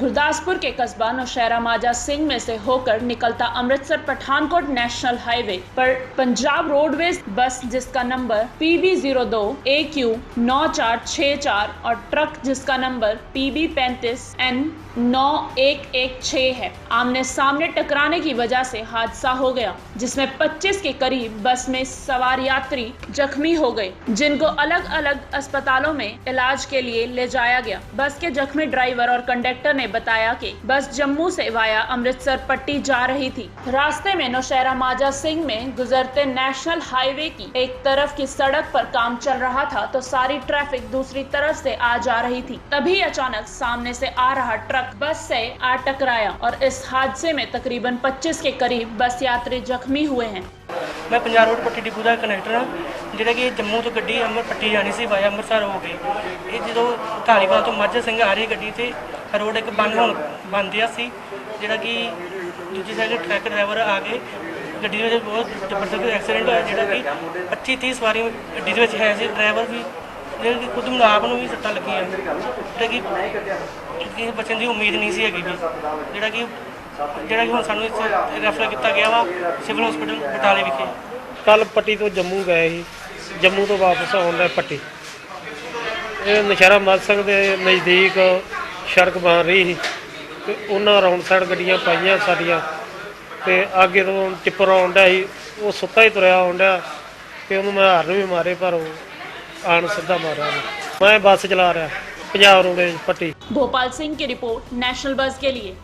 गुरदासपुर के कस्बा नौशहरा माजा सिंह में से होकर निकलता अमृतसर पठानकोट नेशनल हाईवे पर पंजाब रोडवेज बस जिसका नंबर PB02 AQ 9464 और ट्रक जिसका नंबर PB 35N 9116 है, आमने सामने टकराने की वजह से हादसा हो गया, जिसमें 25 के करीब बस में सवार यात्री जख्मी हो गए, जिनको अलग अलग अस्पतालों में इलाज के लिए ले जाया गया। बस के जख्मी ड्राइवर और कंडक्टर ने बताया कि बस जम्मू से वाया अमृतसर पट्टी जा रही थी। रास्ते में नौशहरा माजा सिंह में गुजरते नेशनल हाईवे की एक तरफ की सड़क पर काम चल रहा था तो सारी ट्रैफिक दूसरी तरफ से आ जा रही थी। तभी अचानक सामने से आ रहा ट्रक बस से आ टकराया और इस हादसे में तकरीबन 25 के करीब बस यात्री जख्मी हुए हैं। मैं पंजाब रोड पट्टी डिपो का कनेक्टर हाँ, जिहड़ा कि जम्मू तो गड्डी अमर पट्टी जानी सी वाया अमृतसर हो गई। ये जो धालीवाल तो माझा सिंह आ रही गड्डी ते रोड एक बंद सी, जिहड़ा कि दूजी साइड ट्रक ड्राइवर आ गए गड्डी में बहुत जबरदस्त एक्सीडेंट होया, जिहड़ा कि 25-30 सवारी गड्डी दे विच है सी। ड्राइवर भी जिहड़ा कि खुद मैं आप नूं भी सट्टां लगियां, जिहड़ा कि बचन की उम्मीद नहीं सी हैगी, जिहड़ा कि हुण सानूं रैफर किया गया वा सिविल हॉस्पिटल बटाले विखे। कल पट्टी तो जम्मू गए ही, जम्मू तो वापस आउंदा पट्टी। ये नौशहरा माजा सिंह के नज़दीक सड़क बन रही थी तो उन्होंने राउंड साइड गड्डियां पाइयां साडियां ते आगे तो टिप्पर आउंदा ही, वो सुत्ता ही तुरया आउंदा ते उन्होंने मैं हारन भी मारे पर आन सीधा मारा। मैं बस चला रहा पंजाब रोड पट्टी। भोपाल सिंह की रिपोर्ट नेशनल बज़ के लिए।